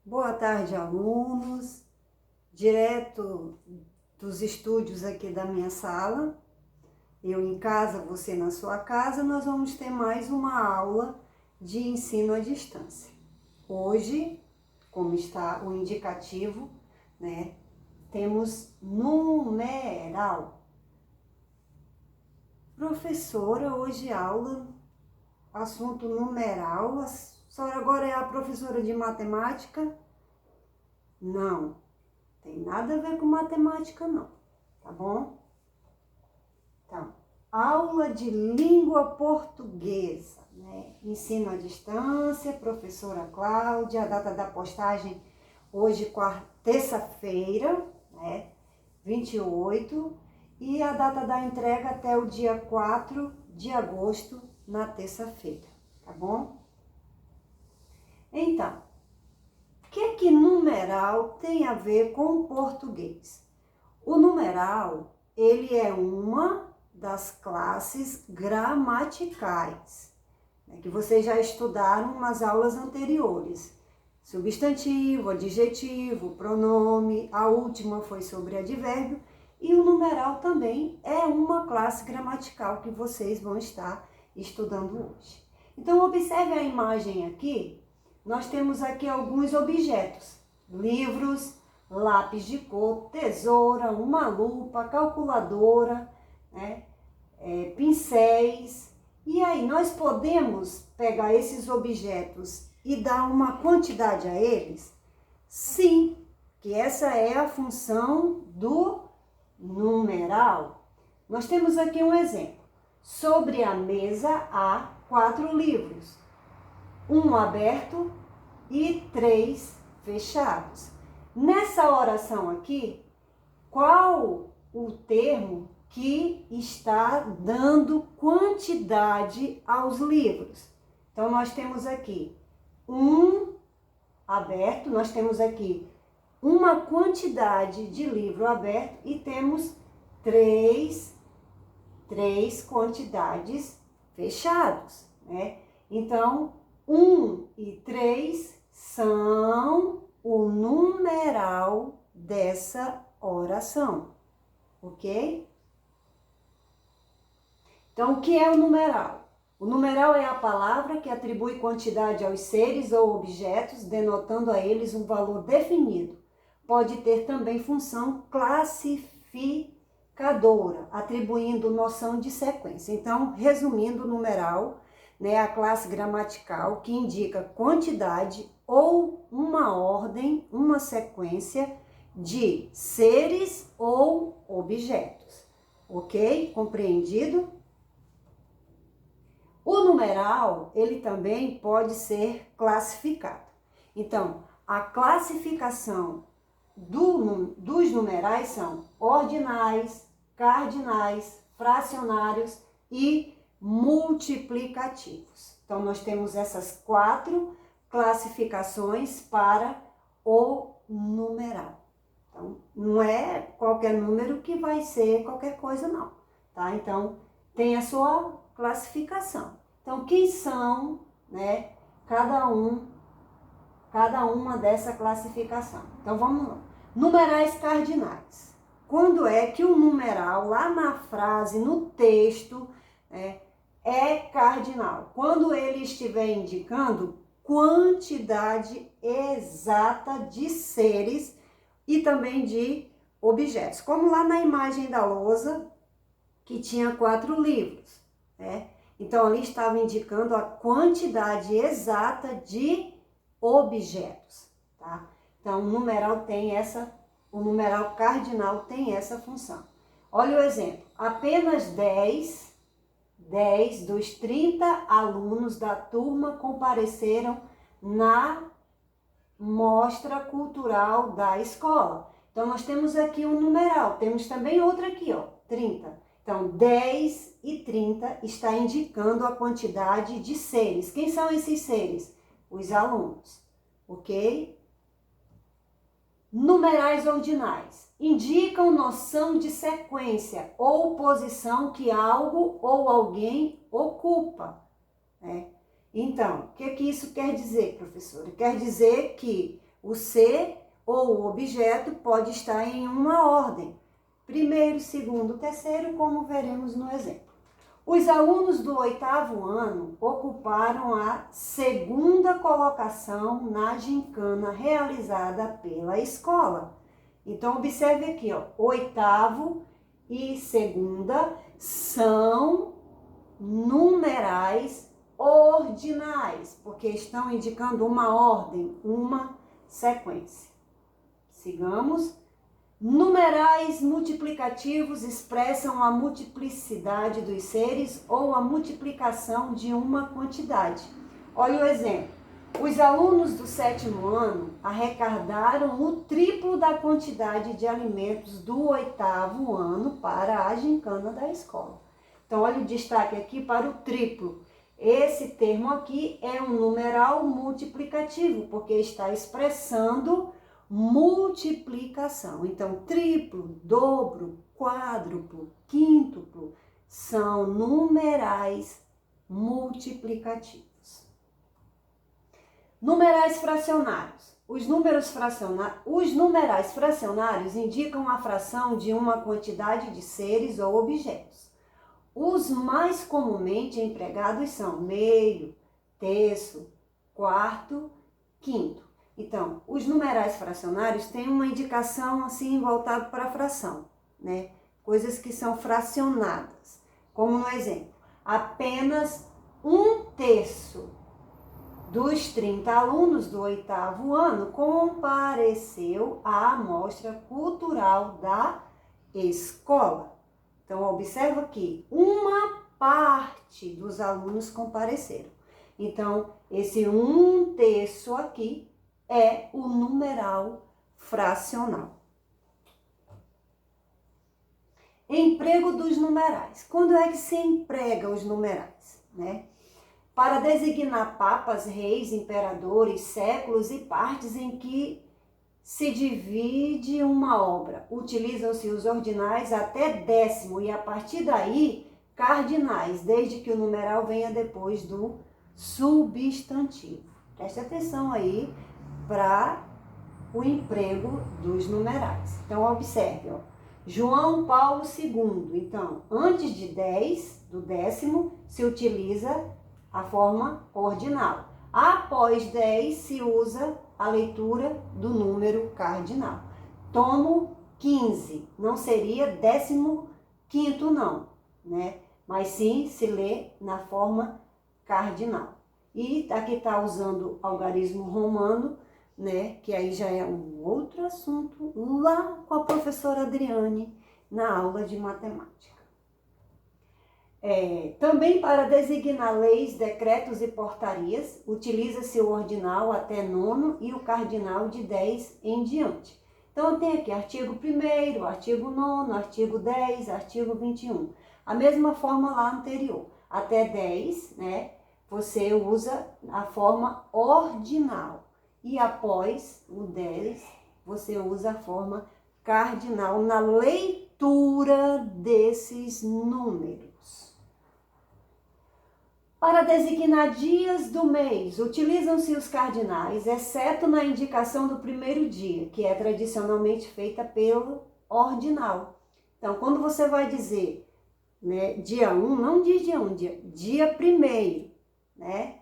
Boa tarde, alunos. Direto dos estúdios aqui da minha sala, eu em casa, você na sua casa, nós vamos ter mais uma aula de ensino à distância. Hoje, como está o indicativo, né, temos numeral. Professora, hoje aula, assunto numeral. A senhora agora é a professora de matemática? Não. Tem nada a ver com matemática, não, tá bom? Então, aula de língua portuguesa, né? Ensino à distância, professora Cláudia, a data da postagem hoje, terça-feira, né? 28, e a data da entrega até o dia 4 de agosto, na terça-feira, tá bom? Então, o que numeral tem a ver com o português? O numeral, ele é uma das classes gramaticais, né, que vocês já estudaram nas aulas anteriores. Substantivo, adjetivo, pronome, a última foi sobre advérbio, e o numeral também é uma classe gramatical que vocês vão estar estudando hoje. Então, observe a imagem aqui. Nós temos aqui alguns objetos: livros, lápis de cor, tesoura, uma lupa, calculadora, né? Pincéis. E aí, nós podemos pegar esses objetos e dar uma quantidade a eles? Sim, que essa é a função do numeral. Nós temos aqui um exemplo. Sobre a mesa há 4 livros. Um aberto e 3 fechados. Nessa oração aqui, qual o termo que está dando quantidade aos livros? Então, nós temos aqui um aberto, nós temos aqui uma quantidade de livro aberto e temos três quantidades fechados, né? Então, 1 e 3 são o numeral dessa oração, ok? Então, o que é o numeral? O numeral é a palavra que atribui quantidade aos seres ou objetos, denotando a eles um valor definido. Pode ter também função classificadora, atribuindo noção de sequência. Então, resumindo, o numeral, né, a classe gramatical que indica quantidade ou uma ordem, uma sequência de seres ou objetos. Ok? Compreendido? O numeral, ele também pode ser classificado. Então, a classificação dos numerais são ordinais, cardinais, fracionários e multiplicativos. Então, nós temos essas 4 classificações para o numeral. Então, não é qualquer número que vai ser qualquer coisa, não, tá? Então, tem a sua classificação. Então, quem são, né, cada uma dessa classificação? Então, vamos lá. Numerais cardinais. Quando é que o numeral, lá na frase, no texto, é cardinal? Quando ele estiver indicando quantidade exata de seres e também de objetos. Como lá na imagem da lousa, que tinha 4 livros, né? Então, ali estava indicando a quantidade exata de objetos, tá? Então, o numeral cardinal tem essa função. Olha o exemplo. Apenas 10 dos 30 alunos da turma compareceram na mostra cultural da escola. Então, nós temos aqui um numeral. Temos também outra aqui, ó, 30. Então, 10 e 30 está indicando a quantidade de seres. Quem são esses seres? Os alunos, ok? Numerais ordinais indicam noção de sequência ou posição que algo ou alguém ocupa, né? Então, o que isso quer dizer, professora? Quer dizer que O ser ou o objeto pode estar em uma ordem. Primeiro, segundo, terceiro, como veremos no exemplo. Os alunos do 8º ano ocuparam a 2ª colocação na gincana realizada pela escola. Então, observe aqui, ó, 8º e 2ª são numerais ordinais, porque estão indicando uma ordem, uma sequência. Sigamos. Numerais multiplicativos expressam a multiplicidade dos seres ou a multiplicação de uma quantidade. Olha o exemplo. Os alunos do 7º ano arrecadaram o triplo da quantidade de alimentos do 8º ano para a gincana da escola. Então, olha o destaque aqui para o triplo. Esse termo aqui é um numeral multiplicativo, porque está expressando multiplicação. Então, triplo, dobro, quádruplo, quíntuplo são numerais multiplicativos. Numerais fracionários. Os numerais fracionários indicam a fração de uma quantidade de seres ou objetos. Os mais comumente empregados são meio, terço, quarto, quinto. Então, os numerais fracionários têm uma indicação assim voltada para a fração, né? Coisas que são fracionadas. Como no exemplo, apenas 1/3 dos 30 alunos do 8º ano compareceu à amostra cultural da escola. Então, observa aqui, uma parte dos alunos compareceram. Então, esse 1/3 aqui é o numeral fracional. Emprego dos numerais. Quando é que se emprega os numerais, né? Para designar papas, reis, imperadores, séculos e partes em que se divide uma obra. Utilizam-se os ordinais até décimo e a partir daí cardinais, desde que o numeral venha depois do substantivo. Preste atenção aí para o emprego dos numerais. Então, observe, ó. João Paulo II. Então, antes de 10, do décimo, se utiliza a forma ordinal. Após 10, se usa a leitura do número cardinal. Tomo 15. Não seria 15º, não, né? Mas sim se lê na forma cardinal. E aqui está usando algarismo romano, né, que aí já é um outro assunto, lá com a professora Adriane, na aula de matemática. Também para designar leis, decretos e portarias, utiliza-se o ordinal até 9º e o cardinal de 10 em diante. Então, tem aqui artigo 1º, artigo 9º, artigo 10, artigo 21. A mesma forma lá anterior. Até 10, né, você usa a forma ordinal. E após o 10, você usa a forma cardinal na leitura desses números. Para designar dias do mês, utilizam-se os cardinais, exceto na indicação do primeiro dia, que é tradicionalmente feita pelo ordinal. Então, quando você vai dizer, né, dia 1, não diz dia 1, dia 1º, né?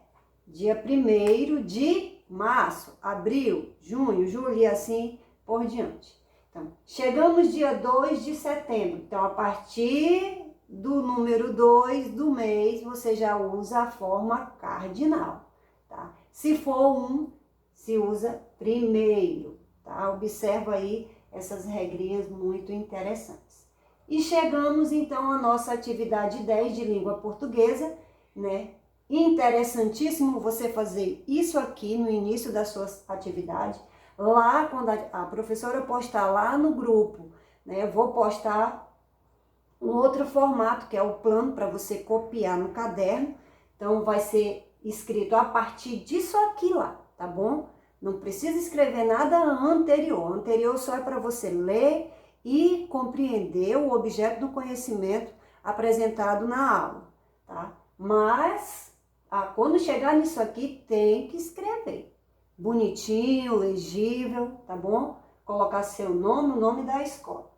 Dia 1º de março, abril, junho, julho e assim por diante. Então, chegamos dia 2 de setembro. Então, a partir do número 2 do mês, você já usa a forma cardinal, tá? Se for 1, se usa primeiro, tá? Observa aí essas regrinhas muito interessantes. E chegamos, então, à nossa atividade 10 de língua portuguesa, né? Interessantíssimo você fazer isso aqui no início da sua atividade. Lá, quando a professora postar lá no grupo, né, eu vou postar um outro formato, que é o plano para você copiar no caderno. Então, vai ser escrito a partir disso aqui lá, tá bom? Não precisa escrever nada anterior. Anterior só é para você ler e compreender o objeto do conhecimento apresentado na aula, tá? Mas, quando chegar nisso aqui, tem que escrever. bonitinho, legível, tá bom? Colocar seu nome, o nome da escola.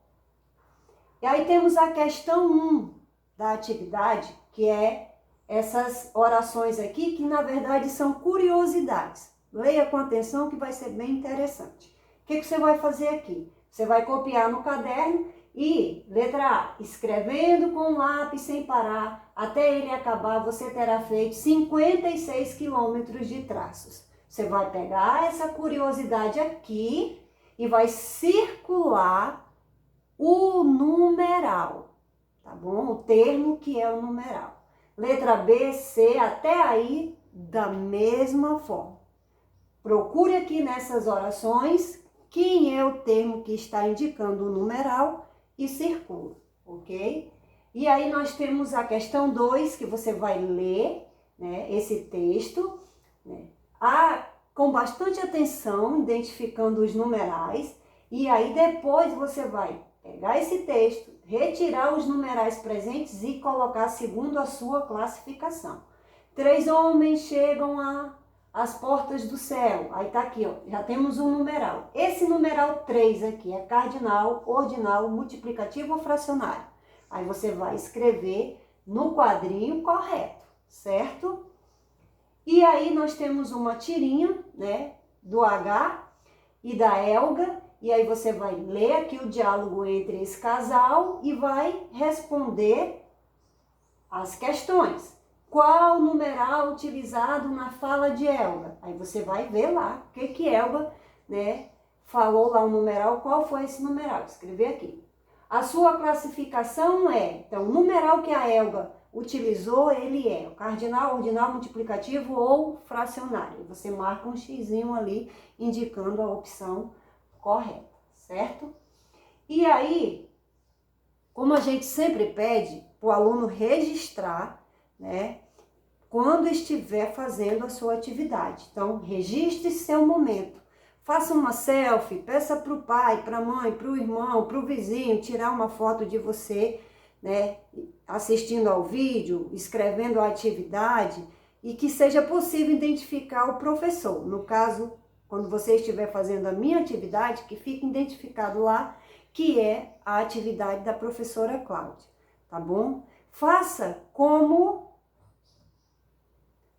E aí temos a questão 1 da atividade, que é essas orações aqui, que na verdade são curiosidades. Leia com atenção que vai ser bem interessante. O que você vai fazer aqui? Você vai copiar no caderno e, letra A, escrevendo com lápis sem parar, até ele acabar, você terá feito 56 quilômetros de traços. Você vai pegar essa curiosidade aqui e vai circular o numeral, tá bom? O termo que é o numeral. Letra B, C, até aí, da mesma forma. Procure aqui nessas orações quem é o termo que está indicando o numeral e circula, ok? E aí nós temos a questão 2, que você vai ler, né, esse texto, né, com bastante atenção, identificando os numerais, e aí depois você vai pegar esse texto, retirar os numerais presentes e colocar segundo a sua classificação. 3 homens chegam às portas do céu. Aí tá aqui, ó, já temos um numeral. Esse numeral 3 aqui é cardinal, ordinal, multiplicativo ou fracionário. Aí você vai escrever no quadrinho correto, certo? E aí nós temos uma tirinha, né, do H e da Elga. E aí você vai ler aqui o diálogo entre esse casal e vai responder as questões. Qual numeral utilizado na fala de Elga? Aí você vai ver lá o que Elga, né, falou lá o numeral, qual foi esse numeral. Escrever aqui. A sua classificação é, então, o numeral que a Elga utilizou, ele é o cardinal, ordinal, multiplicativo ou fracionário. Você marca um xizinho ali indicando a opção correta, certo? E aí, como a gente sempre pede para o aluno registrar, né, quando estiver fazendo a sua atividade. Então, registre seu momento. Faça uma selfie, peça para o pai, para a mãe, para o irmão, para o vizinho, tirar uma foto de você, né, assistindo ao vídeo, escrevendo a atividade, e que seja possível identificar o professor. No caso, quando você estiver fazendo a minha atividade, que fique identificado lá, que é a atividade da professora Cláudia, tá bom? Faça como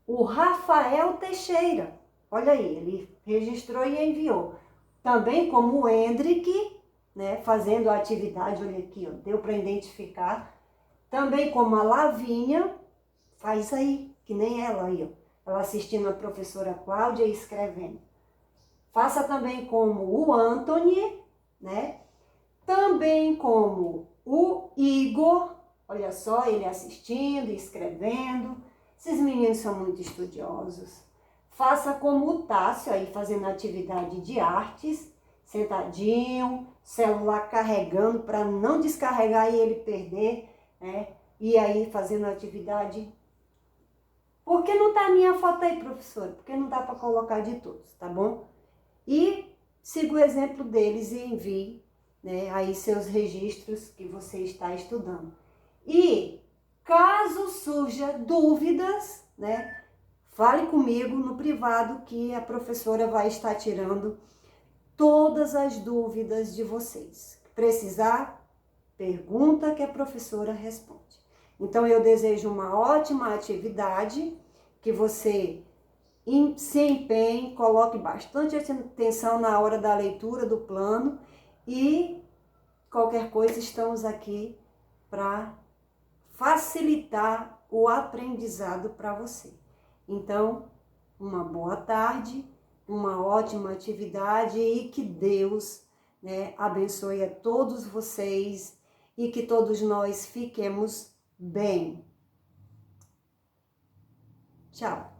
o Rafael Teixeira. Olha aí, ele registrou e enviou. Também como o Hendrick, né, fazendo a atividade, olha aqui, ó, deu para identificar. Também como a Lavínia, faz aí, que nem ela aí, ó, ela assistindo a professora Cláudia e escrevendo. Faça também como o Anthony, né? Também como o Igor, olha só, ele assistindo e escrevendo. Esses meninos são muito estudiosos. Faça como o Tássio, aí fazendo atividade de artes, sentadinho, celular carregando para não descarregar e ele perder, né? E aí fazendo atividade. Por que não tá a minha foto aí, professora? Porque não dá para colocar de todos, tá bom? E siga o exemplo deles e envie, né, aí seus registros que você está estudando. E caso surja dúvidas, né, fale comigo no privado que a professora vai estar tirando todas as dúvidas de vocês. Precisar, pergunta que a professora responde. Então eu desejo uma ótima atividade, que você se empenhe, coloque bastante atenção na hora da leitura do plano e qualquer coisa estamos aqui para facilitar o aprendizado para você. Então, uma boa tarde, uma ótima atividade e que Deus, né, abençoe a todos vocês e que todos nós fiquemos bem. Tchau.